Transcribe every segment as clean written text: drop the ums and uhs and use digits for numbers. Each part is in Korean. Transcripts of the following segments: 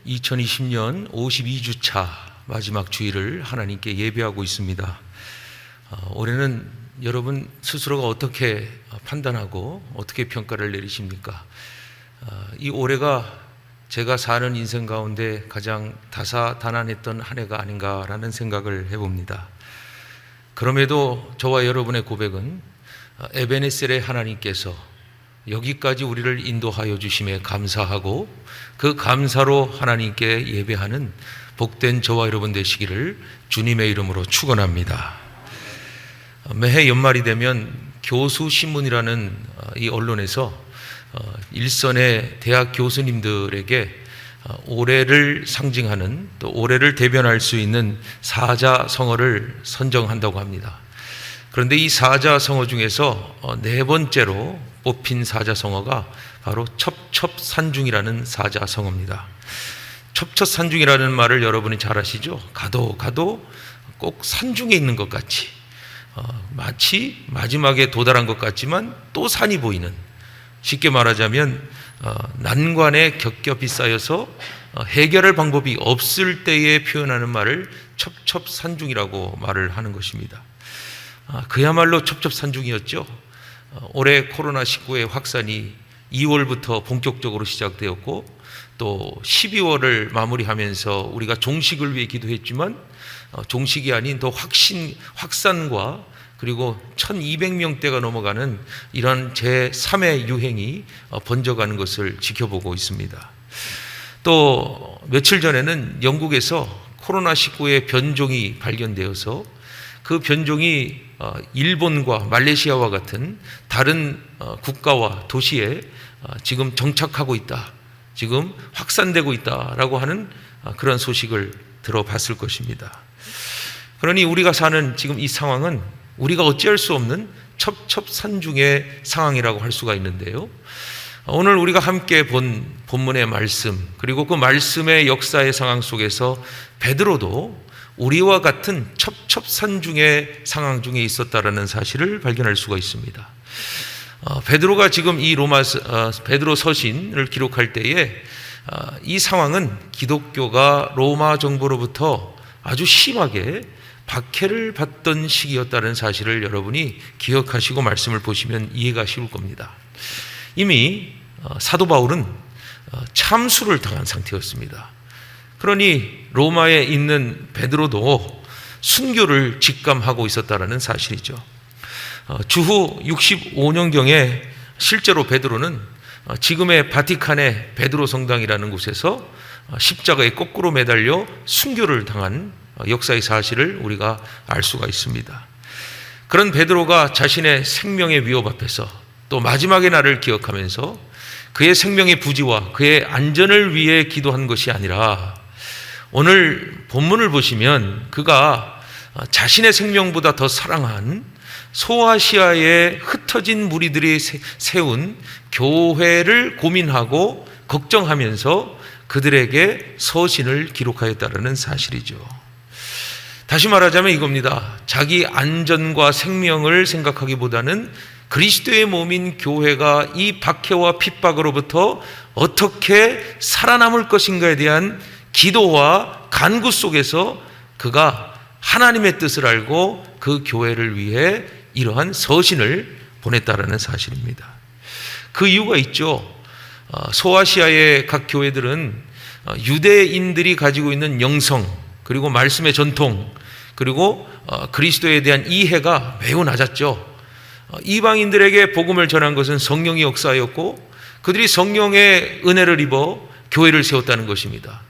2020년 52주차 마지막 주일을 하나님께 예배하고 있습니다. 올해는 여러분 스스로가 어떻게 판단하고 어떻게 평가를 내리십니까? 이 올해가 제가 사는 인생 가운데 가장 다사다난했던 한 해가 아닌가라는 생각을 해봅니다. 그럼에도 저와 여러분의 고백은 에베네셀의 하나님께서 여기까지 우리를 인도하여 주심에 감사하고 그 감사로 하나님께 예배하는 복된 저와 여러분 되시기를 주님의 이름으로 축원합니다. 매해 연말이 되면 교수신문이라는 이 언론에서 일선의 대학 교수님들에게 올해를 상징하는 또 올해를 대변할 수 있는 사자성어를 선정한다고 합니다. 그런데 이 사자성어 중에서 네 번째로 뽑힌 사자성어가 바로 첩첩산중이라는 사자성어입니다. 첩첩산중이라는 말을 여러분이 잘 아시죠? 가도 꼭 산중에 있는 것 같이 마치 마지막에 도달한 것 같지만 또 산이 보이는, 쉽게 말하자면 난관에 겹겹이 쌓여서 해결할 방법이 없을 때에 표현하는 말을 첩첩산중이라고 말을 하는 것입니다. 그야말로 첩첩산중이었죠. 올해 코로나19의 확산이 2월부터 본격적으로 시작되었고 또 12월을 마무리하면서 우리가 종식을 위해 기도했지만 종식이 아닌 더 확산과 그리고 1200명대가 넘어가는 이런 제3의 유행이 번져가는 것을 지켜보고 있습니다. 또 며칠 전에는 영국에서 코로나19의 변종이 발견되어서 그 변종이 일본과 말레이시아와 같은 다른 국가와 도시에 지금 정착하고 있다, 지금 확산되고 있다라고 하는 그런 소식을 들어봤을 것입니다. 그러니 우리가 사는 지금 이 상황은 우리가 어찌할 수 없는 첩첩산중의 상황이라고 할 수가 있는데요. 오늘 우리가 함께 본 본문의 말씀, 그리고 그 말씀의 역사의 상황 속에서 베드로도 우리와 같은 첩첩산중의 상황 중에 있었다라는 사실을 발견할 수가 있습니다. 베드로가 지금 이 베드로 서신을 기록할 때에 이 상황은 기독교가 로마 정부로부터 아주 심하게 박해를 받던 시기였다는 사실을 여러분이 기억하시고 말씀을 보시면 이해가 쉬울 겁니다. 이미 사도 바울은 참수를 당한 상태였습니다. 그러니 로마에 있는 베드로도 순교를 직감하고 있었다는 사실이죠. 주후 65년경에 실제로 베드로는 지금의 바티칸의 베드로 성당이라는 곳에서 십자가에 거꾸로 매달려 순교를 당한 역사의 사실을 우리가 알 수가 있습니다. 그런 베드로가 자신의 생명의 위협 앞에서 또 마지막의 날을 기억하면서 그의 생명의 부지와 그의 안전을 위해 기도한 것이 아니라 오늘 본문을 보시면 그가 자신의 생명보다 더 사랑한 소아시아에 흩어진 무리들이 세운 교회를 고민하고 걱정하면서 그들에게 서신을 기록하였다는 사실이죠. 다시 말하자면 이겁니다. 자기 안전과 생명을 생각하기보다는 그리스도의 몸인 교회가 이 박해와 핍박으로부터 어떻게 살아남을 것인가에 대한 기도와 간구 속에서 그가 하나님의 뜻을 알고 그 교회를 위해 이러한 서신을 보냈다라는 사실입니다. 그 이유가 있죠. 소아시아의 각 교회들은 유대인들이 가지고 있는 영성, 그리고 말씀의 전통, 그리고 그리스도에 대한 이해가 매우 낮았죠. 이방인들에게 복음을 전한 것은 성령의 역사였고 그들이 성령의 은혜를 입어 교회를 세웠다는 것입니다.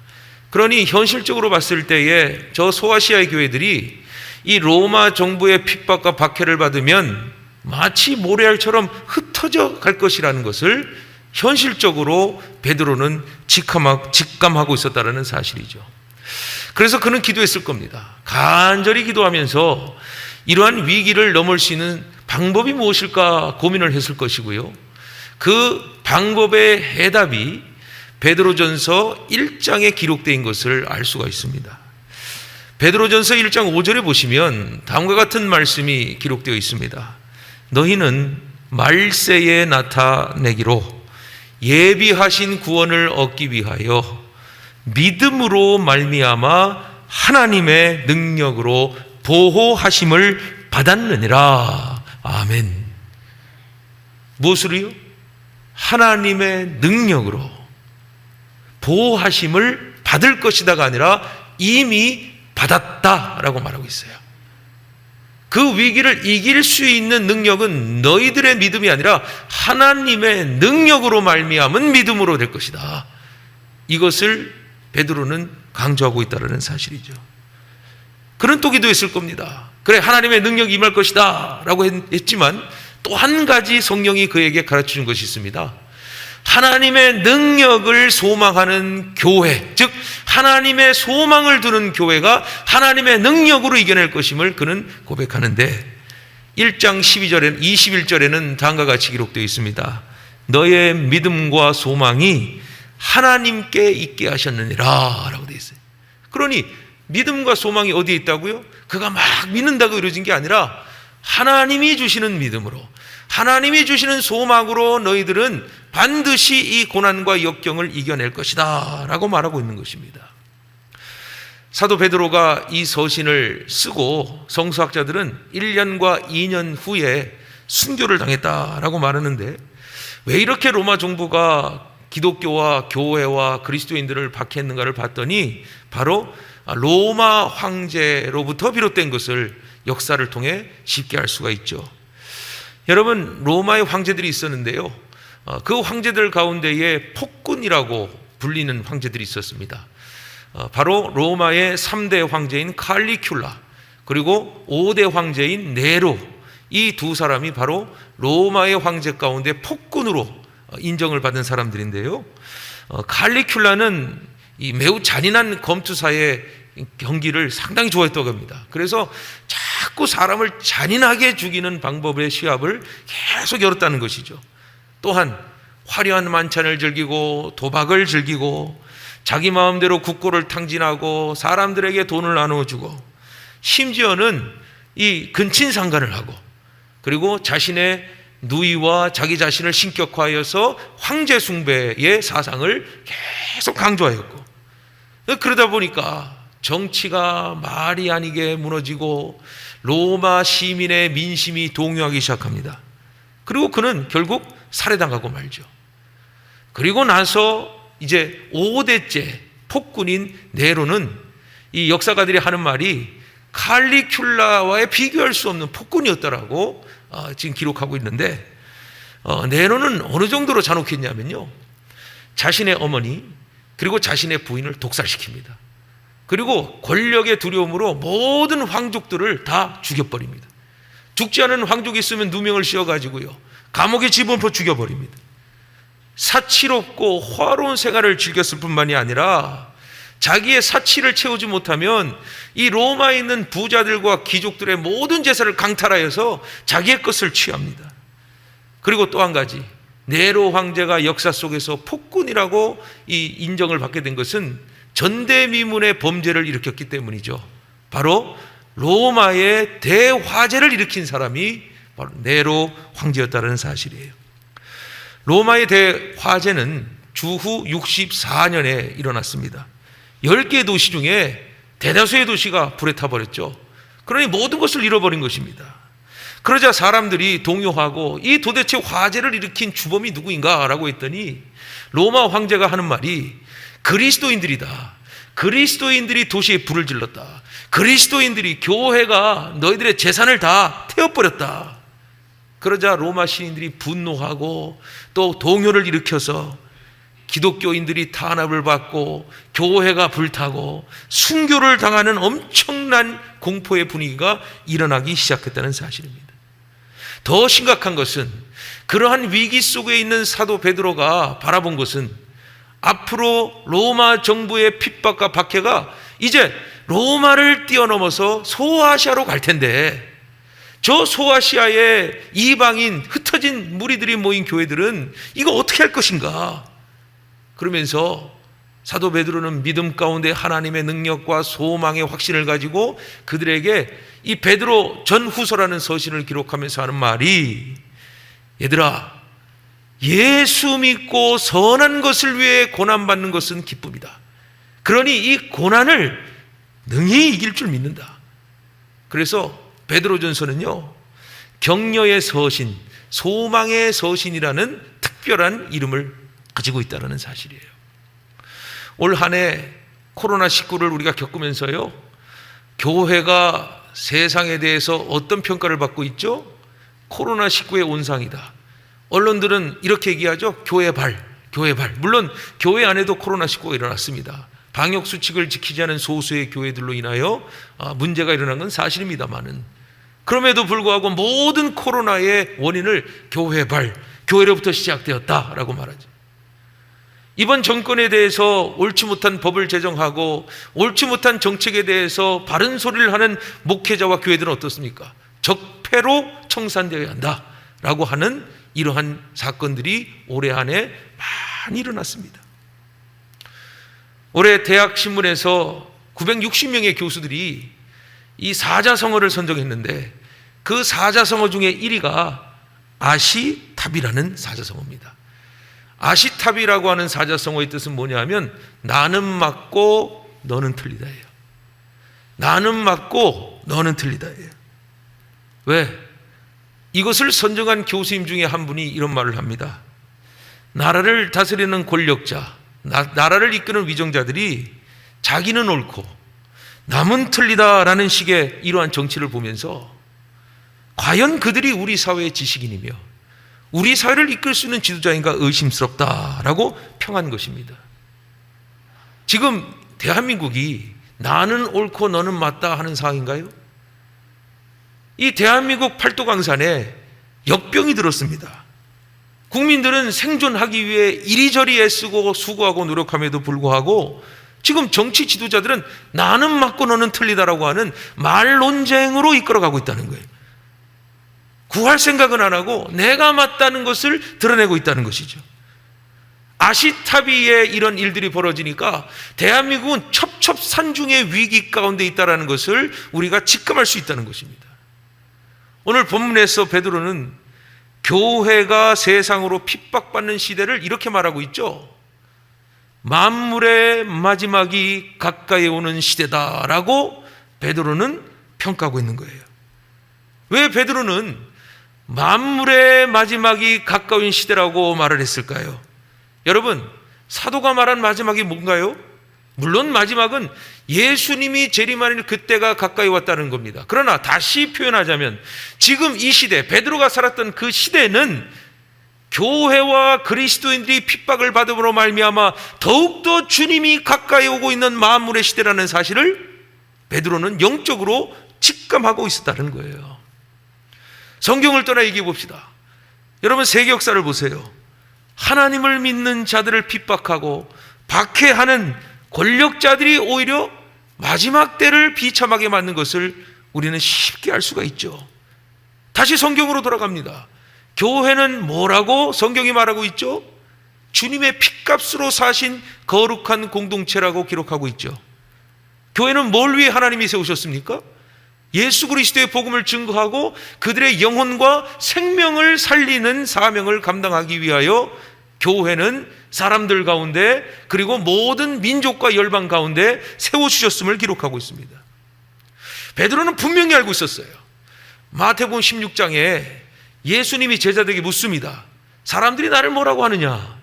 그러니 현실적으로 봤을 때에 저 소아시아의 교회들이 이 로마 정부의 핍박과 박해를 받으면 마치 모래알처럼 흩어져 갈 것이라는 것을 현실적으로 베드로는 직감하고 있었다는 사실이죠. 그래서 그는 기도했을 겁니다. 간절히 기도하면서 이러한 위기를 넘을 수 있는 방법이 무엇일까 고민을 했을 것이고요. 그 방법의 해답이 베드로전서 1장에 기록된 것을 알 수가 있습니다. 베드로전서 1장 5절에 보시면 다음과 같은 말씀이 기록되어 있습니다. 너희는 말세에 나타내기로 예비하신 구원을 얻기 위하여 믿음으로 말미암아 하나님의 능력으로 보호하심을 받았느니라. 아멘. 무엇으로요? 하나님의 능력으로 보호하심을 받을 것이다가 아니라 이미 받았다라고 말하고 있어요. 그 위기를 이길 수 있는 능력은 너희들의 믿음이 아니라 하나님의 능력으로 말미암은 믿음으로 될 것이다. 이것을 베드로는 강조하고 있다는 사실이죠. 그는 또 기도했을 겁니다. 그래, 하나님의 능력이 임할 것이다 라고 했지만 또 한 가지 성령이 그에게 가르쳐준 것이 있습니다. 하나님의 능력을 소망하는 교회, 즉 하나님의 소망을 두는 교회가 하나님의 능력으로 이겨낼 것임을 그는 고백하는데 1장 21절에는 다음과 같이 기록되어 있습니다. 너의 믿음과 소망이 하나님께 있게 하셨느니라 라고 되어 있어요. 그러니 믿음과 소망이 어디에 있다고요? 그가 막 믿는다고 이루어진 게 아니라 하나님이 주시는 믿음으로, 하나님이 주시는 소망으로 너희들은 반드시 이 고난과 역경을 이겨낼 것이다 라고 말하고 있는 것입니다. 사도 베드로가 이 서신을 쓰고 성서학자들은 1년과 2년 후에 순교를 당했다라고 말하는데, 왜 이렇게 로마 정부가 기독교와 교회와 그리스도인들을 박해했는가를 봤더니 바로 로마 황제로부터 비롯된 것을 역사를 통해 쉽게 알 수가 있죠. 여러분, 로마의 황제들이 있었는데요, 그 황제들 가운데에 폭군이라고 불리는 황제들이 있었습니다. 바로 로마의 3대 황제인 칼리큘라, 그리고 5대 황제인 네로, 이 두 사람이 바로 로마의 황제 가운데 폭군으로 인정을 받은 사람들인데요, 칼리큘라는 이 매우 잔인한 검투사의 경기를 상당히 좋아했다고 합니다. 그래서 자꾸 사람을 잔인하게 죽이는 방법의 시합을 계속 열었다는 것이죠. 또한 화려한 만찬을 즐기고 도박을 즐기고 자기 마음대로 국고를 탕진하고 사람들에게 돈을 나누어주고 심지어는 이 근친상간을 하고, 그리고 자신의 누이와 자기 자신을 신격화하여서 황제 숭배의 사상을 계속 강조하였고, 그러다 보니까 정치가 말이 아니게 무너지고 로마 시민의 민심이 동요하기 시작합니다. 그리고 그는 결국 살해당하고 말죠. 그리고 나서 이제 5대째 폭군인 네로는, 이 역사가들이 하는 말이 칼리큘라와의 비교할 수 없는 폭군이었다라고 지금 기록하고 있는데, 네로는 어느 정도로 잔혹했냐면요, 자신의 어머니 그리고 자신의 부인을 독살시킵니다. 그리고 권력의 두려움으로 모든 황족들을 다 죽여버립니다. 죽지 않은 황족이 있으면 누명을 씌워가지고요, 감옥에 집어넣어 죽여버립니다. 사치롭고 화로운 생활을 즐겼을 뿐만이 아니라 자기의 사치를 채우지 못하면 이 로마에 있는 부자들과 귀족들의 모든 재산을 강탈하여서 자기의 것을 취합니다. 그리고 또 한 가지, 네로 황제가 역사 속에서 폭군이라고 이 인정을 받게 된 것은 전대미문의 범죄를 일으켰기 때문이죠. 바로 로마의 대화재를 일으킨 사람이 바로 네로 황제였다는 사실이에요. 로마의 대화재는 주후 64년에 일어났습니다. 10개의 도시 중에 대다수의 도시가 불에 타버렸죠. 그러니 모든 것을 잃어버린 것입니다. 그러자 사람들이 동요하고 이 도대체 화재를 일으킨 주범이 누구인가라고 했더니 로마 황제가 하는 말이 그리스도인들이다. 그리스도인들이 도시에 불을 질렀다. 그리스도인들이, 교회가 너희들의 재산을 다 태워버렸다. 그러자 로마 시민들이 분노하고 또 동요를 일으켜서 기독교인들이 탄압을 받고 교회가 불타고 순교를 당하는 엄청난 공포의 분위기가 일어나기 시작했다는 사실입니다. 더 심각한 것은 그러한 위기 속에 있는 사도 베드로가 바라본 것은 앞으로 로마 정부의 핍박과 박해가 이제 로마를 뛰어넘어서 소아시아로 갈 텐데, 저 소아시아의 이방인 흩어진 무리들이 모인 교회들은 이거 어떻게 할 것인가? 그러면서 사도 베드로는 믿음 가운데 하나님의 능력과 소망의 확신을 가지고 그들에게 이 베드로 전후서라는 서신을 기록하면서 하는 말이, 얘들아, 예수 믿고 선한 것을 위해 고난받는 것은 기쁨이다. 그러니 이 고난을 능히 이길 줄 믿는다. 그래서 베드로전서는요, 격려의 서신, 소망의 서신이라는 특별한 이름을 가지고 있다는 사실이에요. 올 한 해 코로나19를 우리가 겪으면서요, 교회가 세상에 대해서 어떤 평가를 받고 있죠? 코로나19의 온상이다. 언론들은 이렇게 얘기하죠. 교회 발. 물론 교회 안에도 코로나19가 일어났습니다. 방역 수칙을 지키지 않은 소수의 교회들로 인하여 문제가 일어난 건 사실입니다만은, 그럼에도 불구하고 모든 코로나의 원인을 교회 발, 교회로부터 시작되었다라고 말하죠. 이번 정권에 대해서 옳지 못한 법을 제정하고 옳지 못한 정책에 대해서 바른 소리를 하는 목회자와 교회들은 어떻습니까? 적폐로 청산되어야 한다라고 하는 이러한 사건들이 올해 안에 많이 일어났습니다. 올해 대학신문에서 960명의 교수들이 이 사자성어를 선정했는데, 그 사자성어 중에 1위가 아시탑이라는 사자성어입니다. 아시탑이라고 하는 사자성어의 뜻은 뭐냐면 나는 맞고 너는 틀리다예요. 나는 맞고 너는 틀리다예요. 왜? 이것을 선정한 교수님 중에 한 분이 이런 말을 합니다. 나라를 다스리는 권력자, 나라를 이끄는 위정자들이 자기는 옳고 남은 틀리다라는 식의 이러한 정치를 보면서 과연 그들이 우리 사회의 지식인이며 우리 사회를 이끌 수 있는 지도자인가 의심스럽다라고 평한 것입니다. 지금 대한민국이 나는 옳고 너는 맞다 하는 상황인가요? 이 대한민국 팔도강산에 역병이 들었습니다. 국민들은 생존하기 위해 이리저리 애쓰고 수고하고 노력함에도 불구하고 지금 정치 지도자들은 나는 맞고 너는 틀리다라고 하는 말 논쟁으로 이끌어가고 있다는 거예요. 구할 생각은 안 하고 내가 맞다는 것을 드러내고 있다는 것이죠. 아시타비에 이런 일들이 벌어지니까 대한민국은 첩첩산중의 위기 가운데 있다는 것을 우리가 직감할 수 있다는 것입니다. 오늘 본문에서 베드로는 교회가 세상으로 핍박받는 시대를 이렇게 말하고 있죠. 만물의 마지막이 가까이 오는 시대다라고 베드로는 평가하고 있는 거예요. 왜 베드로는 만물의 마지막이 가까운 시대라고 말을 했을까요? 여러분, 사도가 말한 마지막이 뭔가요? 물론 마지막은 예수님이 재림하는 그때가 가까이 왔다는 겁니다. 그러나 다시 표현하자면 지금 이 시대, 베드로가 살았던 그 시대는 교회와 그리스도인들이 핍박을 받음으로 말미암아 더욱더 주님이 가까이 오고 있는 만물의 시대라는 사실을 베드로는 영적으로 직감하고 있었다는 거예요. 성경을 떠나 얘기해 봅시다. 여러분, 세계 역사를 보세요. 하나님을 믿는 자들을 핍박하고 박해하는 권력자들이 오히려 마지막 때를 비참하게 만든 것을 우리는 쉽게 알 수가 있죠. 다시 성경으로 돌아갑니다. 교회는 뭐라고 성경이 말하고 있죠? 주님의 핏값으로 사신 거룩한 공동체라고 기록하고 있죠. 교회는 뭘 위해 하나님이 세우셨습니까? 예수 그리스도의 복음을 증거하고 그들의 영혼과 생명을 살리는 사명을 감당하기 위하여 교회는 사람들 가운데 그리고 모든 민족과 열방 가운데 세워주셨음을 기록하고 있습니다. 베드로는 분명히 알고 있었어요. 마태복음 16장에 예수님이 제자들에게 묻습니다. 사람들이 나를 뭐라고 하느냐?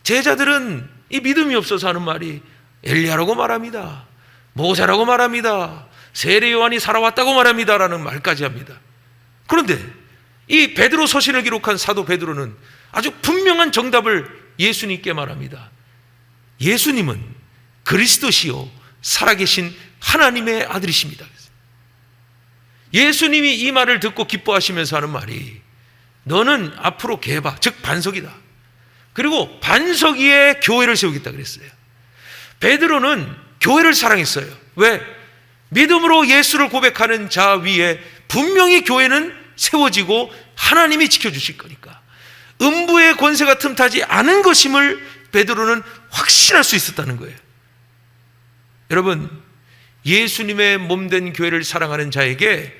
제자들은 이 믿음이 없어서 하는 말이 엘리야라고 말합니다. 모세라고 말합니다. 세례 요한이 살아왔다고 말합니다라는 말까지 합니다. 그런데 이 베드로 서신을 기록한 사도 베드로는 아주 분명한 정답을 예수님께 말합니다. 예수님은 그리스도시요 살아계신 하나님의 아들이십니다. 예수님이 이 말을 듣고 기뻐하시면서 하는 말이 너는 앞으로 개바, 즉 반석이다. 그리고 반석 위에 교회를 세우겠다 그랬어요. 베드로는 교회를 사랑했어요. 왜? 믿음으로 예수를 고백하는 자 위에 분명히 교회는 세워지고 하나님이 지켜주실 거니까 음부의 권세가 틈타지 않은 것임을 베드로는 확신할 수 있었다는 거예요. 여러분, 예수님의 몸된 교회를 사랑하는 자에게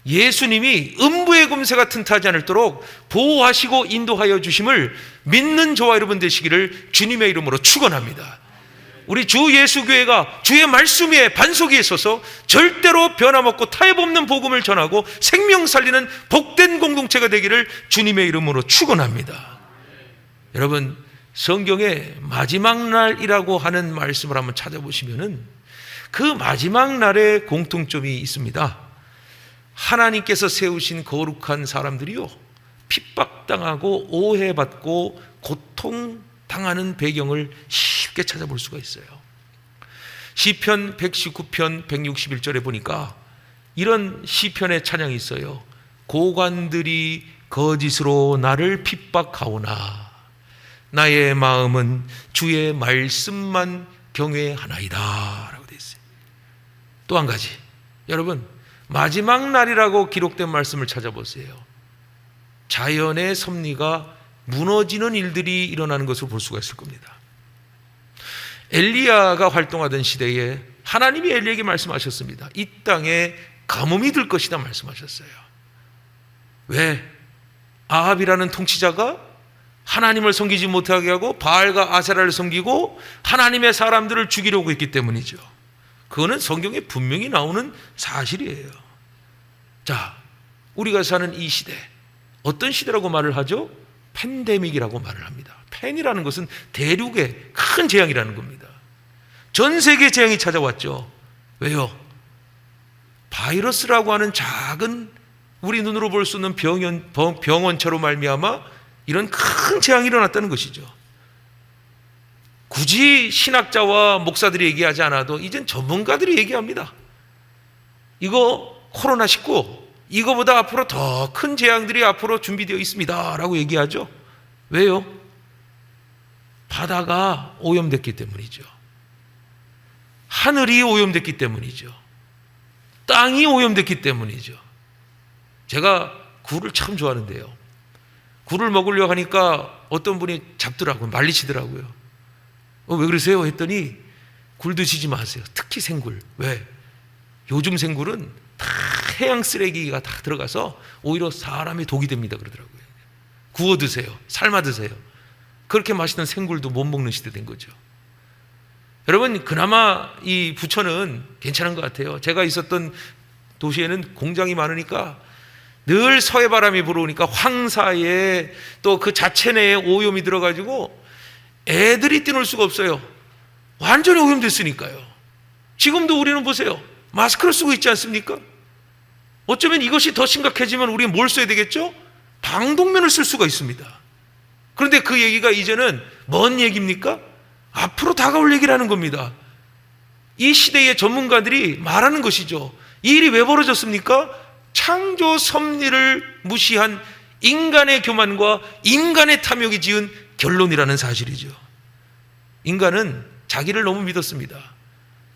예수님이 음부의 권세가 틈타지 않도록 보호하시고 인도하여 주심을 믿는 저와 여러분 되시기를 주님의 이름으로 축원합니다. 우리 주 예수교회가 주의 말씀 위에 반석 위에 서서 절대로 변함없고 타협 없는 복음을 전하고 생명 살리는 복된 공동체가 되기를 주님의 이름으로 축원합니다. 여러분, 성경에 마지막 날이라고 하는 말씀을 한번 찾아보시면은 그 마지막 날에 공통점이 있습니다. 하나님께서 세우신 거룩한 사람들이요, 핍박당하고 오해받고 고통당하는 배경을 쉽게 찾아볼 수가 있어요. 시편 119편 161절에 보니까 이런 시편의 찬양이 있어요. 고관들이 거짓으로 나를 핍박하오나 나의 마음은 주의 말씀만 경외하나이다 라고 되어 있어요. 또 한 가지, 여러분, 마지막 날이라고 기록된 말씀을 찾아보세요. 자연의 섭리가 무너지는 일들이 일어나는 것을 볼 수가 있을 겁니다. 엘리야가 활동하던 시대에 하나님이 엘리야에게 말씀하셨습니다. 이 땅에 가뭄이 들 것이다 말씀하셨어요. 왜? 아합이라는 통치자가 하나님을 섬기지 못하게 하고 바알과 아세라를 섬기고 하나님의 사람들을 죽이려고 했기 때문이죠. 그거는 성경에 분명히 나오는 사실이에요. 자, 우리가 사는 이 시대, 어떤 시대라고 말을 하죠? 팬데믹이라고 말을 합니다. 팬이라는 것은 대륙의 큰 재앙이라는 겁니다. 전 세계 재앙이 찾아왔죠. 왜요? 바이러스라고 하는 작은 우리 눈으로 볼 수 있는 병원체로 말미암아 이런 큰 재앙이 일어났다는 것이죠. 굳이 신학자와 목사들이 얘기하지 않아도 이젠 전문가들이 얘기합니다. 이거 코로나19, 이거보다 앞으로 더 큰 재앙들이 앞으로 준비되어 있습니다 라고 얘기하죠. 왜요? 바다가 오염됐기 때문이죠. 하늘이 오염됐기 때문이죠. 땅이 오염됐기 때문이죠. 제가 굴을 참 좋아하는데요, 굴을 먹으려고 하니까 어떤 분이 잡더라고요. 말리시더라고요. 왜 그러세요? 했더니 굴 드시지 마세요. 특히 생굴. 왜? 요즘 생굴은 다 해양 쓰레기가 다 들어가서 오히려 사람의 독이 됩니다 그러더라고요. 구워 드세요. 삶아 드세요. 그렇게 맛있는 생굴도 못 먹는 시대 된 거죠. 여러분, 그나마 이 부천은 괜찮은 것 같아요. 제가 있었던 도시에는 공장이 많으니까 늘 서해 바람이 불어오니까 황사에 또 그 자체 내에 오염이 들어가지고 애들이 뛰놀 수가 없어요. 완전히 오염됐으니까요. 지금도 우리는 보세요, 마스크를 쓰고 있지 않습니까? 어쩌면 이것이 더 심각해지면 우리는 뭘 써야 되겠죠? 방독면을 쓸 수가 있습니다. 그런데 그 얘기가 이제는 뭔 얘기입니까? 앞으로 다가올 얘기라는 겁니다. 이 시대의 전문가들이 말하는 것이죠. 이 일이 왜 벌어졌습니까? 창조 섭리를 무시한 인간의 교만과 인간의 탐욕이 지은 결론이라는 사실이죠. 인간은 자기를 너무 믿었습니다.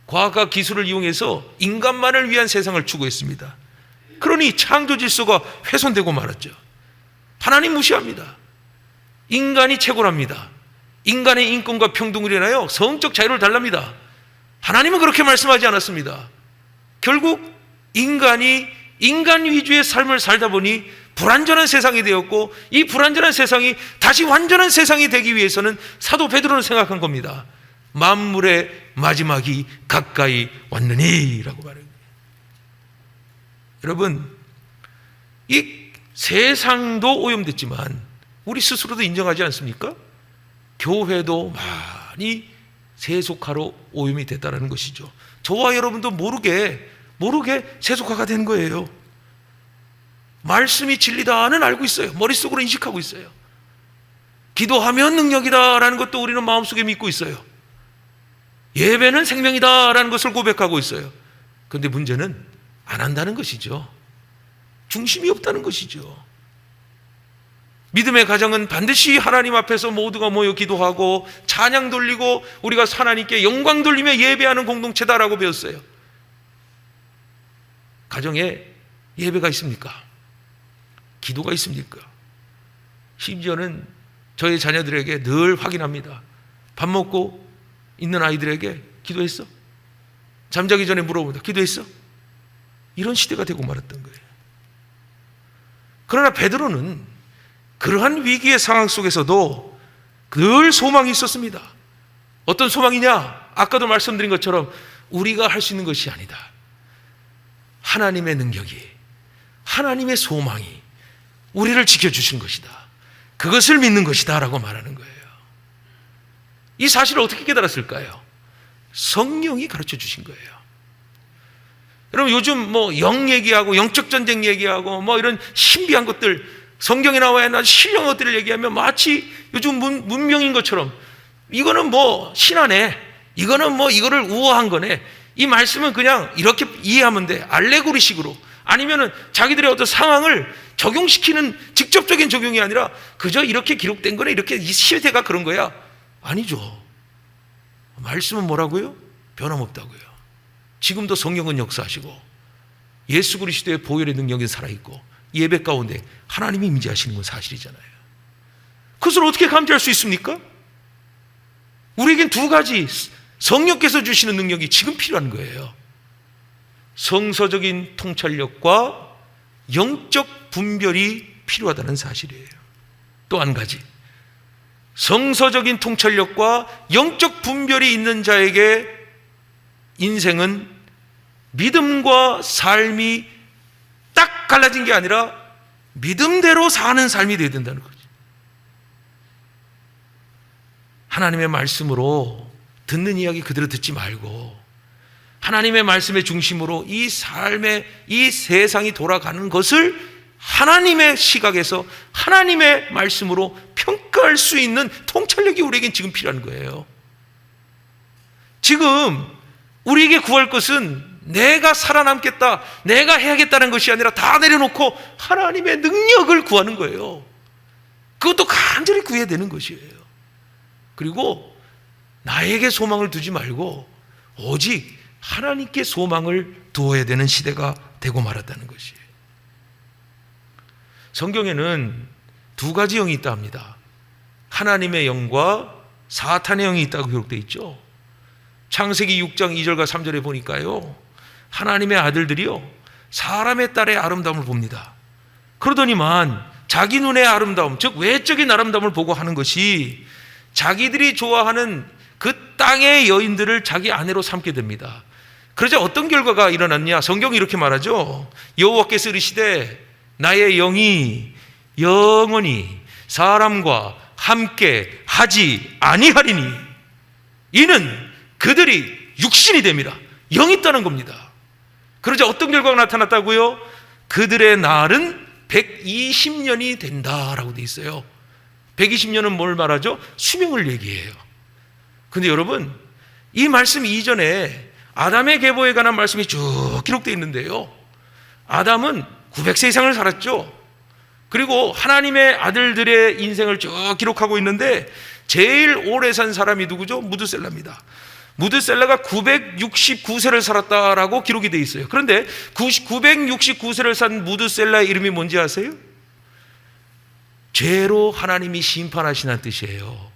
과학과 기술을 이용해서 인간만을 위한 세상을 추구했습니다. 그러니 창조 질서가 훼손되고 말았죠. 하나님 무시합니다. 인간이 최고랍니다. 인간의 인권과 평등을 위하여 성적 자유를 달랍니다. 하나님은 그렇게 말씀하지 않았습니다. 결국 인간이 인간 위주의 삶을 살다 보니 불완전한 세상이 되었고, 이 불완전한 세상이 다시 완전한 세상이 되기 위해서는 사도 베드로는 생각한 겁니다. 만물의 마지막이 가까이 왔느니 라고 말합니다. 여러분, 이 세상도 오염됐지만 우리 스스로도 인정하지 않습니까? 교회도 많이 세속화로 오염이 됐다는 것이죠. 저와 여러분도 모르게 세속화가 된 거예요. 말씀이 진리다는 알고 있어요. 머릿속으로 인식하고 있어요. 기도하면 능력이다라는 것도 우리는 마음속에 믿고 있어요. 예배는 생명이다라는 것을 고백하고 있어요. 그런데 문제는 안 한다는 것이죠. 중심이 없다는 것이죠. 믿음의 가정은 반드시 하나님 앞에서 모두가 모여 기도하고 찬양 돌리고 우리가 하나님께 영광 돌리며 예배하는 공동체다라고 배웠어요. 가정에 예배가 있습니까? 기도가 있습니까? 심지어는 저희 자녀들에게 늘 확인합니다. 밥 먹고 있는 아이들에게 기도했어? 잠자기 전에 물어봅니다. 기도했어? 이런 시대가 되고 말았던 거예요. 그러나 베드로는 그러한 위기의 상황 속에서도 늘 소망이 있었습니다. 어떤 소망이냐? 아까도 말씀드린 것처럼 우리가 할 수 있는 것이 아니다. 하나님의 능력이, 하나님의 소망이 우리를 지켜주신 것이다. 그것을 믿는 것이다 라고 말하는 거예요. 이 사실을 어떻게 깨달았을까요? 성령이 가르쳐 주신 거예요. 여러분, 요즘 영 얘기하고 영적 전쟁 얘기하고 이런 신비한 것들, 성경에 나와 있는 신령한 것들을 얘기하면 마치 요즘 문명인 것처럼 이거는 신화네, 이거는 이거를 우화한 거네, 이 말씀은 그냥 이렇게 이해하면 돼, 알레고리식으로, 아니면은 자기들의 어떤 상황을 적용시키는 직접적인 적용이 아니라 그저 이렇게 기록된 거네, 이렇게 이 시대가 그런 거야. 아니죠. 말씀은 뭐라고요? 변함없다고요. 지금도 성령은 역사하시고 예수 그리스도의 보혈의 능력이 살아있고 예배 가운데 하나님이 임재하시는 건 사실이잖아요. 그것을 어떻게 감지할 수 있습니까? 우리에겐 두 가지 성령께서 주시는 능력이 지금 필요한 거예요. 성서적인 통찰력과 영적 분별이 필요하다는 사실이에요. 또 한 가지, 성서적인 통찰력과 영적 분별이 있는 자에게 인생은 믿음과 삶이 딱 갈라진 게 아니라 믿음대로 사는 삶이 되어야 된다는 거죠. 하나님의 말씀으로 듣는 이야기 그대로 듣지 말고 하나님의 말씀의 중심으로 이 삶의, 이 세상이 돌아가는 것을 하나님의 시각에서 하나님의 말씀으로 평가할 수 있는 통찰력이 우리에겐 지금 필요한 거예요. 지금 우리에게 구할 것은 내가 살아남겠다, 내가 해야겠다는 것이 아니라 다 내려놓고 하나님의 능력을 구하는 거예요. 그것도 간절히 구해야 되는 것이에요. 그리고 나에게 소망을 두지 말고 오직 하나님께 소망을 두어야 되는 시대가 되고 말았다는 것이에요. 성경에는 두 가지 영이 있다 합니다. 하나님의 영과 사탄의 영이 있다고 기록되어 있죠. 창세기 6장 2절과 3절에 보니까요, 하나님의 아들들이요 사람의 딸의 아름다움을 봅니다. 그러더니만 자기 눈의 아름다움, 즉 외적인 아름다움을 보고 하는 것이 자기들이 좋아하는 그 땅의 여인들을 자기 아내로 삼게 됩니다. 그러자 어떤 결과가 일어났냐? 성경이 이렇게 말하죠. 여호와께서 이르시되 나의 영이 영원히 사람과 함께 하지 아니하리니 이는 그들이 육신이 됨이라. 영이 있다는 겁니다. 그러자 어떤 결과가 나타났다고요? 그들의 날은 120년이 된다라고 돼 있어요. 120년은 뭘 말하죠? 수명을 얘기해요. 근데 여러분, 이 말씀 이전에 아담의 계보에 관한 말씀이 쭉 기록되어 있는데요, 아담은 900세 이상을 살았죠. 그리고 하나님의 아들들의 인생을 쭉 기록하고 있는데 제일 오래 산 사람이 누구죠? 무드셀라입니다. 무드셀라가 969세를 살았다라고 기록이 되어 있어요. 그런데 969세를 산 무드셀라의 이름이 뭔지 아세요? 죄로 하나님이 심판하시는 뜻이에요.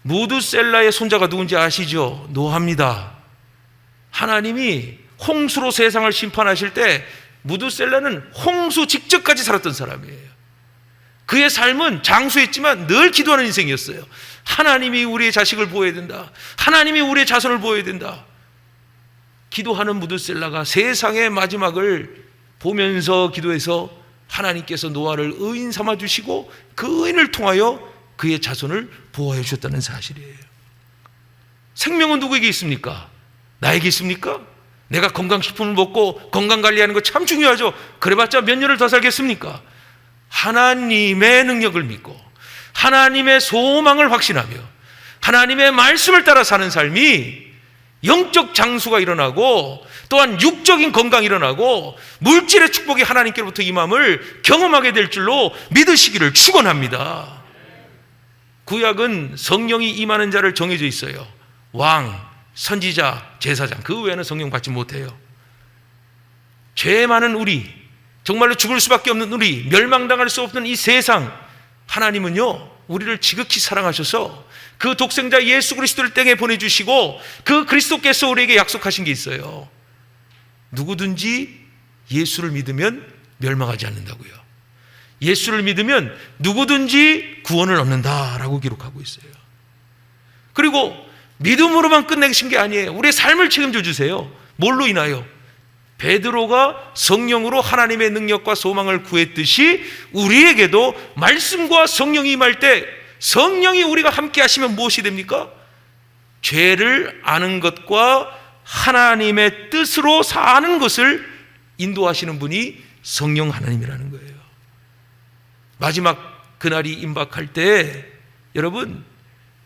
무드셀라의 손자가 누군지 아시죠? 노아입니다. 하나님이 홍수로 세상을 심판하실 때 무드셀라는 홍수 직전까지 살았던 사람이에요. 그의 삶은 장수했지만 늘 기도하는 인생이었어요. 하나님이 우리의 자식을 보호해야 된다, 하나님이 우리의 자손을 보호해야 된다. 기도하는 무드셀라가 세상의 마지막을 보면서 기도해서 하나님께서 노아를 의인 삼아 주시고 그 의인을 통하여 그의 자손을 보호해 주셨다는 사실이에요. 생명은 누구에게 있습니까? 나에게 있습니까? 내가 건강식품을 먹고 건강관리하는 거 참 중요하죠. 그래봤자 몇 년을 더 살겠습니까? 하나님의 능력을 믿고 하나님의 소망을 확신하며 하나님의 말씀을 따라 사는 삶이 영적 장수가 일어나고 또한 육적인 건강이 일어나고 물질의 축복이 하나님께로부터 임함을 경험하게 될 줄로 믿으시기를 축원합니다. 구약은 성령이 임하는 자를 정해져 있어요. 왕, 선지자, 제사장, 그 외에는 성령 받지 못해요. 죄 많은 우리, 정말로 죽을 수밖에 없는 우리, 멸망당할 수 없는 이 세상, 하나님은요 우리를 지극히 사랑하셔서 그 독생자 예수 그리스도를 땅에 보내주시고 그 그리스도께서 우리에게 약속하신 게 있어요. 누구든지 예수를 믿으면 멸망하지 않는다고요. 예수를 믿으면 누구든지 구원을 얻는다라고 기록하고 있어요. 그리고 믿음으로만 끝내신 게 아니에요. 우리의 삶을 책임져 주세요. 뭘로 인하여? 베드로가 성령으로 하나님의 능력과 소망을 구했듯이 우리에게도 말씀과 성령이 임할 때 성령이 우리가 함께 하시면 무엇이 됩니까? 죄를 아는 것과 하나님의 뜻으로 사는 것을 인도하시는 분이 성령 하나님이라는 거예요. 마지막 그날이 임박할 때 여러분,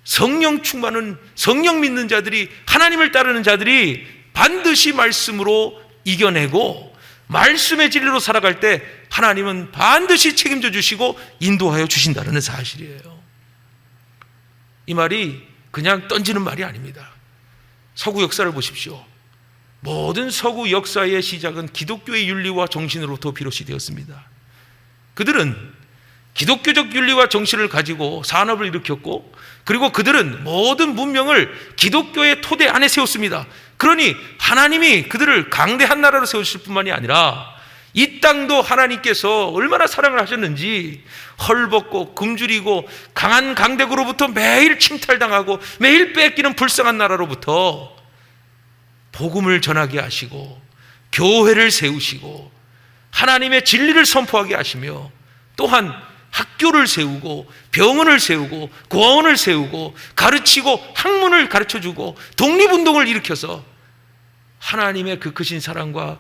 성령 충만은, 성령 믿는 자들이, 하나님을 따르는 자들이 반드시 말씀으로 이겨내고 말씀의 진리로 살아갈 때 하나님은 반드시 책임져 주시고 인도하여 주신다는 사실이에요. 이 말이 그냥 던지는 말이 아닙니다. 서구 역사를 보십시오. 모든 서구 역사의 시작은 기독교의 윤리와 정신으로부터 비롯이 되었습니다. 그들은 기독교적 윤리와 정신을 가지고 산업을 일으켰고, 그리고 그들은 모든 문명을 기독교의 토대 안에 세웠습니다. 그러니 하나님이 그들을 강대한 나라로 세우실 뿐만이 아니라 이 땅도 하나님께서 얼마나 사랑을 하셨는지 헐벗고 굶주리고 강한 강대국으로부터 매일 침탈당하고 매일 뺏기는 불쌍한 나라로부터 복음을 전하게 하시고 교회를 세우시고 하나님의 진리를 선포하게 하시며, 또한 학교를 세우고 병원을 세우고 고아원을 세우고 가르치고 학문을 가르쳐주고 독립운동을 일으켜서 하나님의 그 크신 사랑과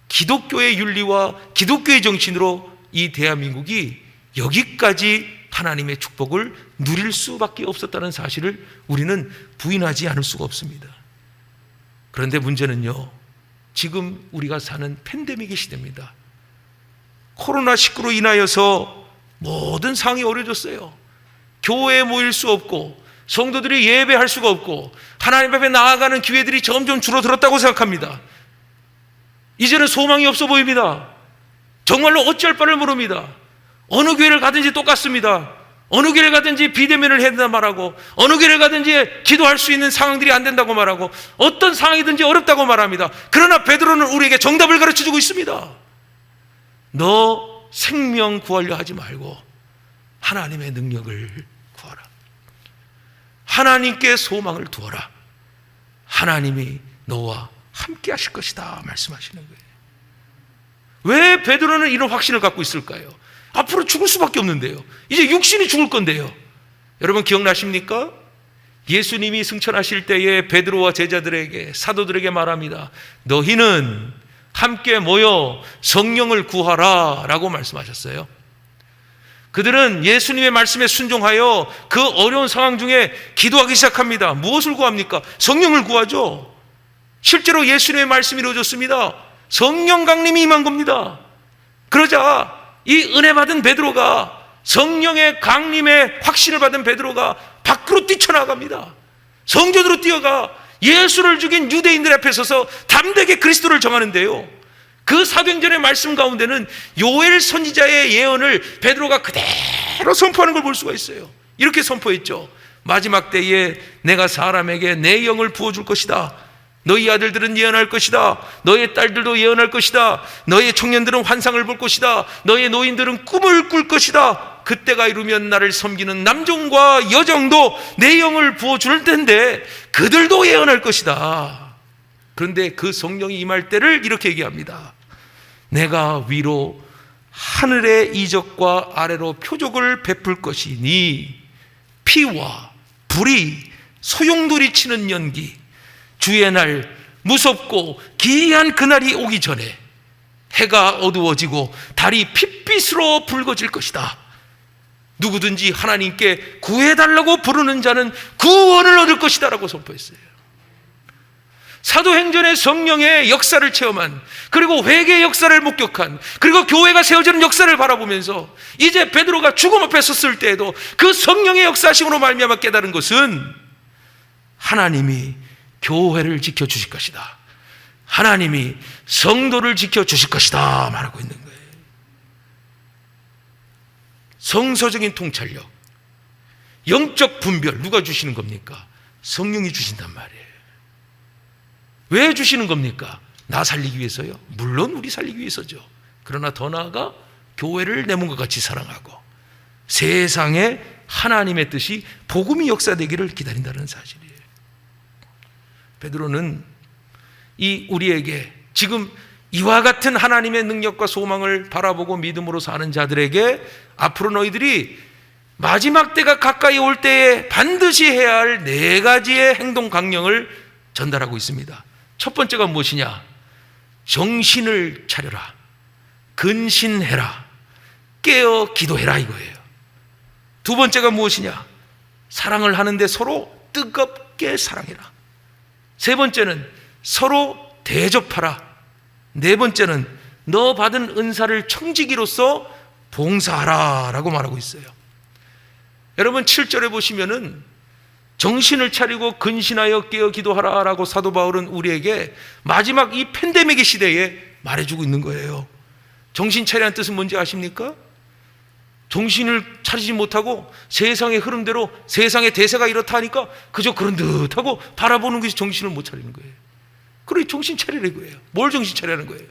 기독교의 윤리와 기독교의 정신으로 이 대한민국이 여기까지 하나님의 축복을 누릴 수밖에 없었다는 사실을 우리는 부인하지 않을 수가 없습니다. 그런데 문제는요, 지금 우리가 사는 팬데믹의 시대입니다. 코로나19로 인하여서 모든 상황이 어려졌어요. 교회에 모일 수 없고 성도들이 예배할 수가 없고 하나님 앞에 나아가는 기회들이 점점 줄어들었다고 생각합니다. 이제는 소망이 없어 보입니다. 정말로 어찌할 바를 모릅니다. 어느 교회를 가든지 똑같습니다. 어느 교회를 가든지 비대면을 해야 된다 말하고, 어느 교회를 가든지 기도할 수 있는 상황들이 안 된다고 말하고, 어떤 상황이든지 어렵다고 말합니다. 그러나 베드로는 우리에게 정답을 가르쳐주고 있습니다. 너 생명 구하려 하지 말고 하나님의 능력을 구하라. 하나님께 소망을 두어라. 하나님이 너와 함께 하실 것이다 말씀하시는 거예요. 왜 베드로는 이런 확신을 갖고 있을까요? 앞으로 죽을 수밖에 없는데요. 이제 육신이 죽을 건데요. 여러분 기억나십니까? 예수님이 승천하실 때에 베드로와 제자들에게, 사도들에게 말합니다. 너희는 함께 모여 성령을 구하라 라고 말씀하셨어요. 그들은 예수님의 말씀에 순종하여 그 어려운 상황 중에 기도하기 시작합니다. 무엇을 구합니까? 성령을 구하죠. 실제로 예수님의 말씀이 이루어졌습니다. 성령 강림이 임한 겁니다. 그러자 이 은혜 받은 베드로가, 성령의 강림의 확신을 받은 베드로가 밖으로 뛰쳐나갑니다. 성전으로 뛰어가 예수를 죽인 유대인들 앞에 서서 담대하게 그리스도를 정하는데요, 그 사도행전의 말씀 가운데는 요엘 선지자의 예언을 베드로가 그대로 선포하는 걸 볼 수가 있어요. 이렇게 선포했죠. 마지막 때에 내가 사람에게 내 영을 부어줄 것이다. 너희 아들들은 예언할 것이다. 너희 딸들도 예언할 것이다. 너희 청년들은 환상을 볼 것이다. 너희 노인들은 꿈을 꿀 것이다. 그때가 이루면 나를 섬기는 남종과 여종도 내 영을 부어줄 텐데 그들도 예언할 것이다. 그런데 그 성령이 임할 때를 이렇게 얘기합니다. 내가 위로 하늘의 이적과 아래로 표적을 베풀 것이니 피와 불이 소용돌이 치는 연기, 주의 날 무섭고 기이한 그날이 오기 전에 해가 어두워지고 달이 핏빛으로 붉어질 것이다. 누구든지 하나님께 구해달라고 부르는 자는 구원을 얻을 것이다 라고 선포했어요. 사도행전의 성령의 역사를 체험한, 그리고 회개의 역사를 목격한, 그리고 교회가 세워지는 역사를 바라보면서 이제 베드로가 죽음 앞에 섰을 때에도 그 성령의 역사심으로 말미암아 깨달은 것은 하나님이 교회를 지켜주실 것이다. 하나님이 성도를 지켜주실 것이다 말하고 있는 거예요. 성서적인 통찰력, 영적 분별, 누가 주시는 겁니까? 성령이 주신단 말이에요. 왜 주시는 겁니까? 나 살리기 위해서요? 물론 우리 살리기 위해서죠. 그러나 더 나아가 교회를 내 몸과 같이 사랑하고 세상에 하나님의 뜻이 복음이 역사되기를 기다린다는 사실이에요. 베드로는 이 우리에게 지금 이와 같은 하나님의 능력과 소망을 바라보고 믿음으로 사는 자들에게 앞으로 너희들이 마지막 때가 가까이 올 때에 반드시 해야 할 4가지의 행동 강령을 전달하고 있습니다. 첫 번째가 무엇이냐? 정신을 차려라, 근신해라, 깨어 기도해라, 이거예요. 두 번째가 무엇이냐? 사랑을 하는데 서로 뜨겁게 사랑해라. 세 번째는 서로 대접하라. 네 번째는 너 받은 은사를 청지기로서 봉사하라 라고 말하고 있어요. 여러분 7절에 보시면은 정신을 차리고 근신하여 깨어 기도하라 라고 사도 바울은 우리에게 마지막 이 팬데믹의 시대에 말해주고 있는 거예요. 정신 차리라는 뜻은 뭔지 아십니까? 정신을 차리지 못하고 세상의 흐름대로 세상의 대세가 이렇다 하니까 그저 그런 듯 하고 바라보는 것이 정신을 못 차리는 거예요. 그래, 정신 차리라는 거예요. 뭘 정신 차리라는 거예요?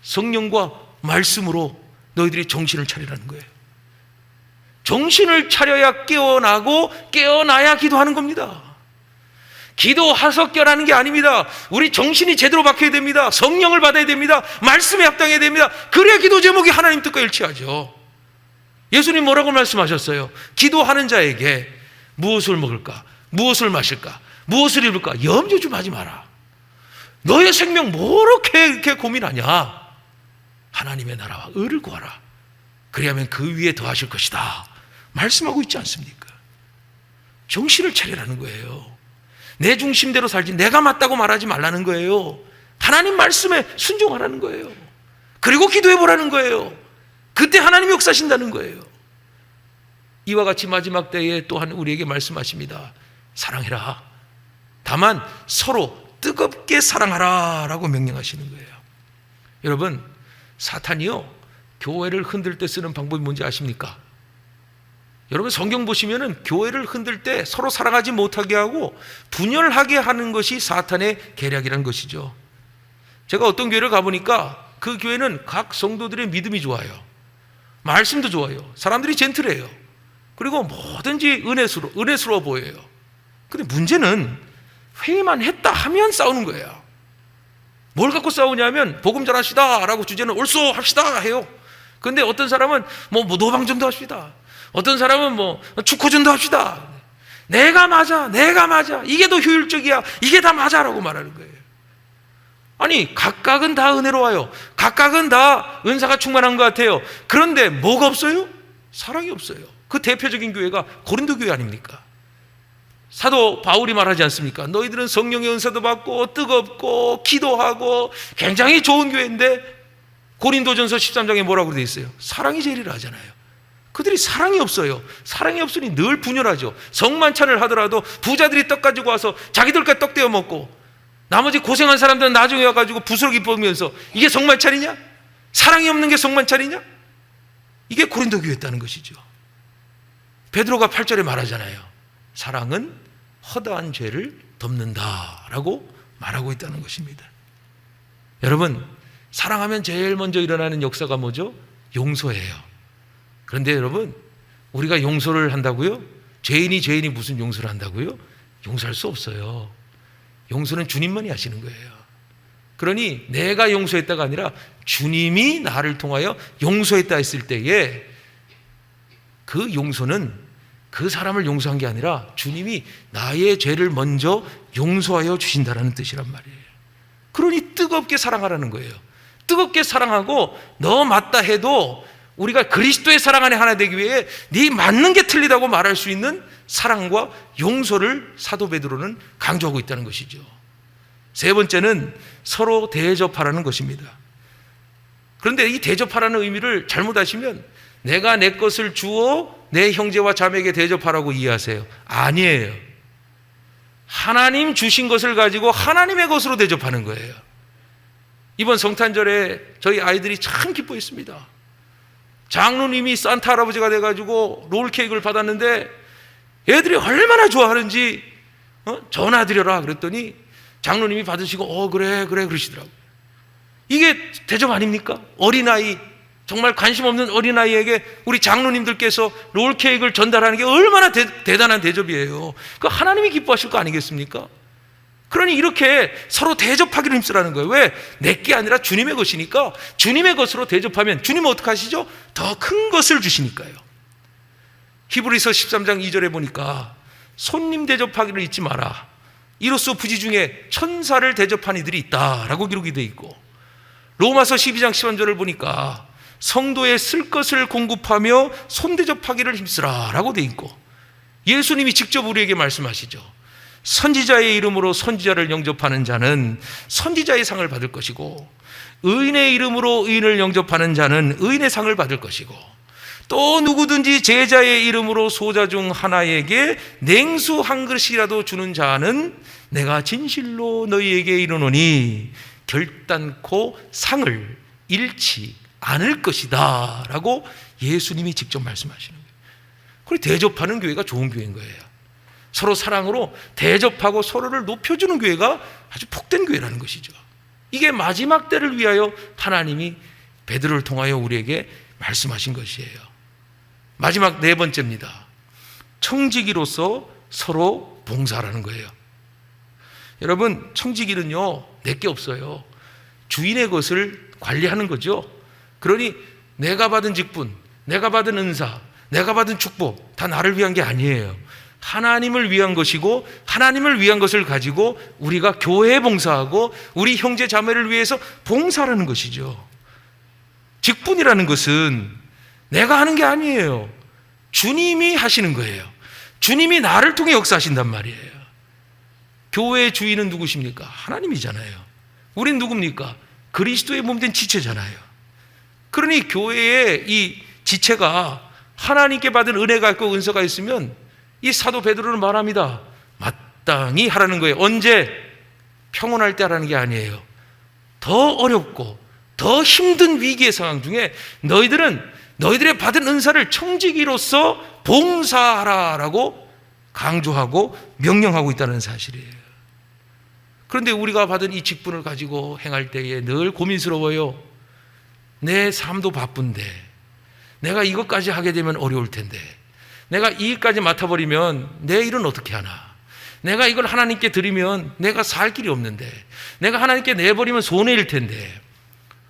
성령과 말씀으로 너희들이 정신을 차리라는 거예요. 정신을 차려야 깨어나고 깨어나야 기도하는 겁니다. 기도하서 깨어나는 게 아닙니다. 우리 정신이 제대로 박혀야 됩니다. 성령을 받아야 됩니다. 말씀에 합당해야 됩니다. 그래야 기도 제목이 하나님 뜻과 일치하죠. 예수님 뭐라고 말씀하셨어요? 기도하는 자에게 무엇을 먹을까? 무엇을 마실까? 무엇을 입을까? 염려 좀 하지 마라. 너의 생명 뭐렇게 이렇게 고민하냐? 하나님의 나라와 의를 구하라. 그리하면 그 위에 더하실 것이다 말씀하고 있지 않습니까? 정신을 차리라는 거예요. 내 중심대로 살지 내가 맞다고 말하지 말라는 거예요. 하나님 말씀에 순종하라는 거예요. 그리고 기도해보라는 거예요. 그때 하나님이 역사하신다는 거예요. 이와 같이 마지막 때에 또한 우리에게 말씀하십니다. 사랑해라. 다만 서로 뜨겁게 사랑하라 라고 명령하시는 거예요. 여러분, 사탄이요 교회를 흔들 때 쓰는 방법이 뭔지 아십니까? 여러분 성경 보시면은 교회를 흔들 때 서로 사랑하지 못하게 하고 분열하게 하는 것이 사탄의 계략이라는 것이죠. 제가 어떤 교회를 가보니까 그 교회는 각 성도들의 믿음이 좋아요. 말씀도 좋아요. 사람들이 젠틀해요. 그리고 뭐든지 은혜스러워 보여요. 근데 문제는 회의만 했다 하면 싸우는 거예요. 뭘 갖고 싸우냐면 복음 전합시다 라고 주제는 옳소 합시다 해요. 그런데 어떤 사람은 뭐 노방전도 합시다. 어떤 사람은 뭐 축구전도 합시다. 내가 맞아 이게 더 효율적이야, 이게 다 맞아 라고 말하는 거예요. 아니 각각은 다 은혜로워요. 각각은 다 은사가 충만한 것 같아요. 그런데 뭐가 없어요? 사랑이 없어요. 그 대표적인 교회가 고린도 교회 아닙니까? 사도 바울이 말하지 않습니까? 너희들은 성령의 은사도 받고 뜨겁고 기도하고 굉장히 좋은 교회인데 고린도전서 13장에 뭐라고 되어 있어요? 사랑이 제일이라 하잖아요. 그들이 사랑이 없어요. 사랑이 없으니 늘 분열하죠. 성만찬을 하더라도 부자들이 떡 가지고 와서 자기들까지 떡 떼어 먹고 나머지 고생한 사람들은 나중에 와가지고 부스러기 뽑으면서 이게 성만찬이냐? 사랑이 없는 게 성만찬이냐? 이게 고린도 교회였다는 것이죠. 베드로가 8절에 말하잖아요. 사랑은 허다한 죄를 덮는다라고 말하고 있다는 것입니다. 여러분, 사랑하면 제일 먼저 일어나는 역사가 뭐죠? 용서예요. 그런데 여러분, 우리가 용서를 한다고요? 죄인이 무슨 용서를 한다고요? 용서할 수 없어요. 용서는 주님만이 하시는 거예요. 그러니 내가 용서했다가 아니라 주님이 나를 통하여 용서했다 했을 때에 그 용서는 그 사람을 용서한 게 아니라 주님이 나의 죄를 먼저 용서하여 주신다는 뜻이란 말이에요. 그러니 뜨겁게 사랑하라는 거예요. 뜨겁게 사랑하고 너 맞다 해도 우리가 그리스도의 사랑 안에 하나 되기 위해 네 맞는 게 틀리다고 말할 수 있는 사랑과 용서를 사도 베드로는 강조하고 있다는 것이죠. 세 번째는 서로 대접하라는 것입니다. 그런데 이 대접하라는 의미를 잘못 아시면 내가 내 것을 주어 내 형제와 자매에게 대접하라고 이해하세요. 아니에요. 하나님 주신 것을 가지고 하나님의 것으로 대접하는 거예요. 이번 성탄절에 저희 아이들이 참 기뻐했습니다. 장로님이 산타 할아버지가 돼가지고 롤케이크를 받았는데 애들이 얼마나 좋아하는지 전화드려라 그랬더니 장로님이 받으시고 그래 그러시더라고요. 이게 대접 아닙니까? 어린아이, 정말 관심 없는 어린아이에게 우리 장로님들께서 롤케이크를 전달하는 게 얼마나 대단한 대접이에요. 그 하나님이 기뻐하실 거 아니겠습니까? 그러니 이렇게 서로 대접하기를 힘쓰라는 거예요. 왜? 내게 아니라 주님의 것이니까 주님의 것으로 대접하면 주님은 어떻게 하시죠? 더 큰 것을 주시니까요. 히브리서 13장 2절에 보니까 손님 대접하기를 잊지 마라. 이로써 부지 중에 천사를 대접한 이들이 있다라고 기록이 되어 있고, 로마서 12장 13절을 보니까 성도의 쓸 것을 공급하며 손대접하기를 힘쓰라라고 되어 있고, 예수님이 직접 우리에게 말씀하시죠. 선지자의 이름으로 선지자를 영접하는 자는 선지자의 상을 받을 것이고, 의인의 이름으로 의인을 영접하는 자는 의인의 상을 받을 것이고, 또 누구든지 제자의 이름으로 소자 중 하나에게 냉수 한 그릇이라도 주는 자는 내가 진실로 너희에게 이르노니 결단코 상을 잃지 않을 것이다 라고 예수님이 직접 말씀하시는 거예요. 그리고 대접하는 교회가 좋은 교회인 거예요. 서로 사랑으로 대접하고 서로를 높여주는 교회가 아주 복된 교회라는 것이죠. 이게 마지막 때를 위하여 하나님이 베드로를 통하여 우리에게 말씀하신 것이에요. 마지막 네 번째입니다. 청지기로서 서로 봉사하라는 거예요. 여러분, 청지기는요, 내게 없어요. 주인의 것을 관리하는 거죠. 그러니 내가 받은 직분, 내가 받은 은사, 내가 받은 축복 다 나를 위한 게 아니에요. 하나님을 위한 것이고, 하나님을 위한 것을 가지고 우리가 교회에 봉사하고 우리 형제 자매를 위해서 봉사하는 것이죠. 직분이라는 것은 내가 하는 게 아니에요. 주님이 하시는 거예요. 주님이 나를 통해 역사하신단 말이에요. 교회의 주인은 누구십니까? 하나님이잖아요. 우린 누굽니까? 그리스도의 몸된 지체잖아요. 그러니 교회의 이 지체가 하나님께 받은 은혜가 있고 은사가 있으면 이 사도 베드로는 말합니다. 마땅히 하라는 거예요. 언제? 평온할 때 하라는 게 아니에요. 더 어렵고 더 힘든 위기의 상황 중에 너희들의 받은 은사를 청지기로서 봉사하라라고 강조하고 명령하고 있다는 사실이에요. 그런데 우리가 받은 이 직분을 가지고 행할 때에 늘 고민스러워요. 내 삶도 바쁜데, 내가 이것까지 하게 되면 어려울 텐데, 내가 이 일까지 맡아버리면 내 일은 어떻게 하나, 내가 이걸 하나님께 드리면 내가 살 길이 없는데, 내가 하나님께 내버리면 손해일 텐데.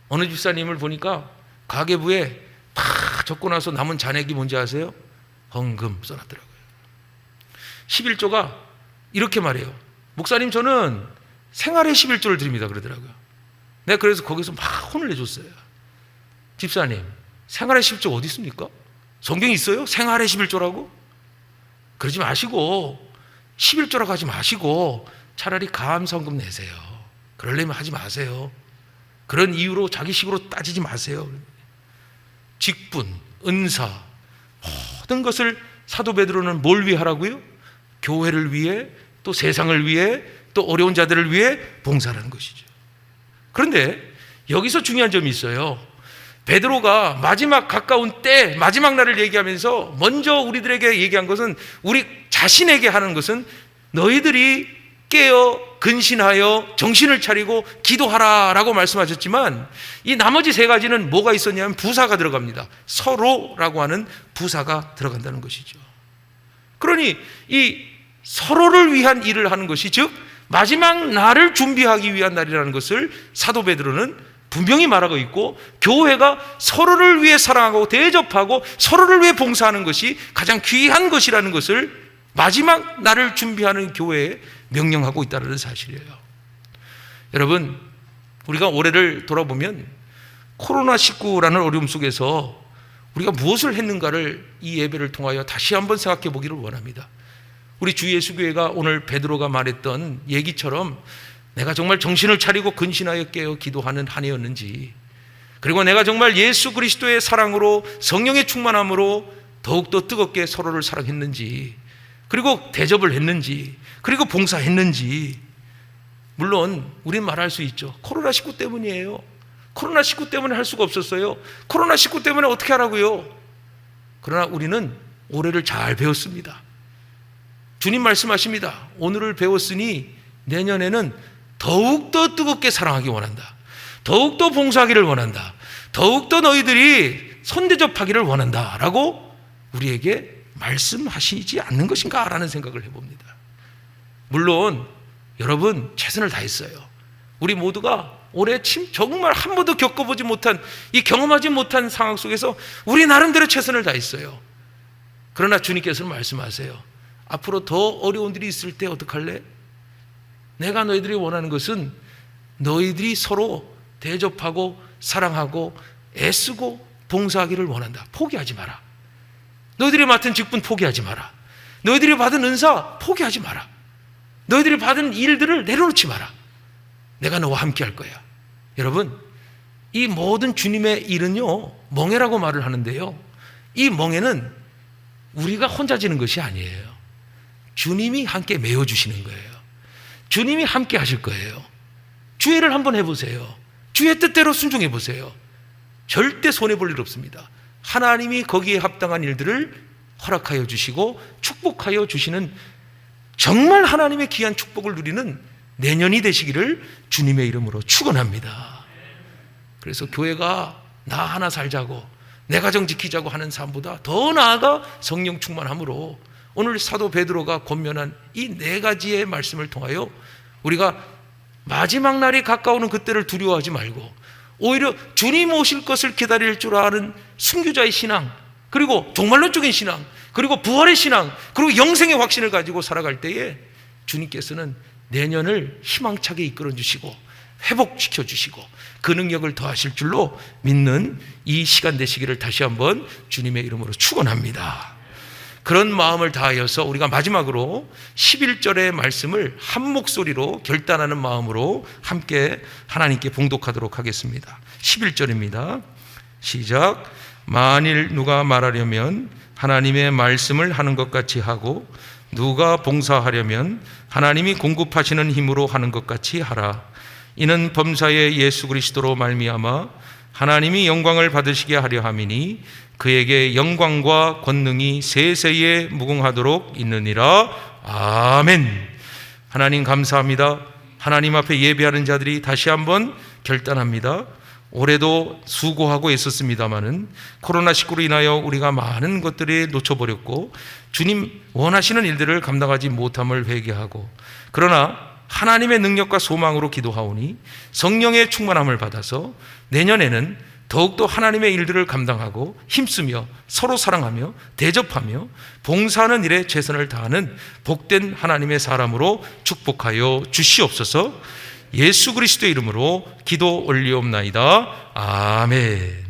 어느 집사님을 보니까 가계부에 다 적고 나서 남은 잔액이 뭔지 아세요? 헌금 써놨더라고요. 11조가 이렇게 말해요. 목사님, 저는 생활의 11조를 드립니다 그러더라고요. 내가 그래서 거기서 막 혼을 내줬어요. 집사님, 생활의 11조 어디 있습니까? 성경에 있어요? 생활의 11조라고? 그러지 마시고 11조라고 하지 마시고 차라리 감사헌금 내세요. 그러려면 하지 마세요. 그런 이유로 자기식으로 따지지 마세요. 직분, 은사, 모든 것을 사도 베드로는 뭘 위해 하라고요? 교회를 위해, 또 세상을 위해, 또 어려운 자들을 위해 봉사하는 것이죠. 그런데 여기서 중요한 점이 있어요. 베드로가 마지막 가까운 때, 마지막 날을 얘기하면서 먼저 우리들에게 얘기한 것은, 우리 자신에게 하는 것은 너희들이 깨어 근신하여 정신을 차리고 기도하라라고 말씀하셨지만, 이 나머지 세 가지는 뭐가 있었냐면 부사가 들어갑니다. 서로라고 하는 부사가 들어간다는 것이죠. 그러니 이 서로를 위한 일을 하는 것이, 즉 마지막 날을 준비하기 위한 날이라는 것을 사도 베드로는 분명히 말하고 있고, 교회가 서로를 위해 사랑하고 대접하고 서로를 위해 봉사하는 것이 가장 귀한 것이라는 것을 마지막 날을 준비하는 교회에 명령하고 있다는 사실이에요. 여러분, 우리가 올해를 돌아보면 코로나19라는 어려움 속에서 우리가 무엇을 했는가를 이 예배를 통하여 다시 한번 생각해 보기를 원합니다. 우리 주 예수교회가 오늘 베드로가 말했던 얘기처럼 내가 정말 정신을 차리고 근신하여 깨어 기도하는 한 해였는지, 그리고 내가 정말 예수 그리스도의 사랑으로, 성령의 충만함으로 더욱더 뜨겁게 서로를 사랑했는지, 그리고 대접을 했는지, 그리고 봉사했는지. 물론 우린 말할 수 있죠. 코로나19 때문이에요. 코로나19 때문에 할 수가 없었어요. 코로나19 때문에 어떻게 하라고요? 그러나 우리는 올해를 잘 배웠습니다. 주님 말씀하십니다. 오늘을 배웠으니 내년에는 더욱더 뜨겁게 사랑하기 원한다. 더욱더 봉사하기를 원한다. 더욱더 너희들이 손대접하기를 원한다 라고 우리에게 말씀하시지 않는 것인가 라는 생각을 해봅니다. 물론 여러분 최선을 다했어요. 우리 모두가 올해 정말 한 번도 겪어보지 못한, 이 경험하지 못한 상황 속에서 우리 나름대로 최선을 다했어요. 그러나 주님께서는 말씀하세요. 앞으로 더 어려운 일이 있을 때 어떡할래? 내가 너희들이 원하는 것은 너희들이 서로 대접하고 사랑하고 애쓰고 봉사하기를 원한다. 포기하지 마라. 너희들이 맡은 직분 포기하지 마라. 너희들이 받은 은사 포기하지 마라. 너희들이 받은 일들을 내려놓지 마라. 내가 너와 함께 할 거야. 여러분, 이 모든 주님의 일은요, 멍에라고 말을 하는데요, 이 멍에는 우리가 혼자 지는 것이 아니에요. 주님이 함께 메워주시는 거예요. 주님이 함께 하실 거예요. 주의 일을 한번 해보세요. 주의 뜻대로 순종해 보세요. 절대 손해볼 일 없습니다. 하나님이 거기에 합당한 일들을 허락하여 주시고 축복하여 주시는, 정말 하나님의 귀한 축복을 누리는 내년이 되시기를 주님의 이름으로 축원합니다. 그래서 교회가 나 하나 살자고, 내 가정 지키자고 하는 삶보다 더 나아가 성령 충만함으로 오늘 사도 베드로가 권면한 이 네 가지의 말씀을 통하여 우리가 마지막 날이 가까우는 그때를 두려워하지 말고 오히려 주님 오실 것을 기다릴 줄 아는 순교자의 신앙, 그리고 종말론적인 신앙, 그리고 부활의 신앙, 그리고 영생의 확신을 가지고 살아갈 때에 주님께서는 내년을 희망차게 이끌어 주시고 회복시켜 주시고 그 능력을 더하실 줄로 믿는 이 시간 되시기를 다시 한번 주님의 이름으로 축원합니다. 그런 마음을 다하여서 우리가 마지막으로 11절의 말씀을 한 목소리로 결단하는 마음으로 함께 하나님께 봉독하도록 하겠습니다. 11절입니다. 시작. 만일 누가 말하려면 하나님의 말씀을 하는 것 같이 하고 누가 봉사하려면 하나님이 공급하시는 힘으로 하는 것 같이 하라. 이는 범사의 예수 그리스도로 말미암아 하나님이 영광을 받으시게 하려 함이니 그에게 영광과 권능이 세세에 무궁하도록 있느니라. 아멘. 하나님 감사합니다. 하나님 앞에 예배하는 자들이 다시 한번 결단합니다. 올해도 수고하고 있었습니다마는 코로나19로 인하여 우리가 많은 것들이 놓쳐버렸고 주님 원하시는 일들을 감당하지 못함을 회개하고, 그러나 하나님의 능력과 소망으로 기도하오니 성령의 충만함을 받아서 내년에는 더욱더 하나님의 일들을 감당하고 힘쓰며 서로 사랑하며 대접하며 봉사하는 일에 최선을 다하는 복된 하나님의 사람으로 축복하여 주시옵소서. 예수 그리스도의 이름으로 기도 올리옵나이다. 아멘.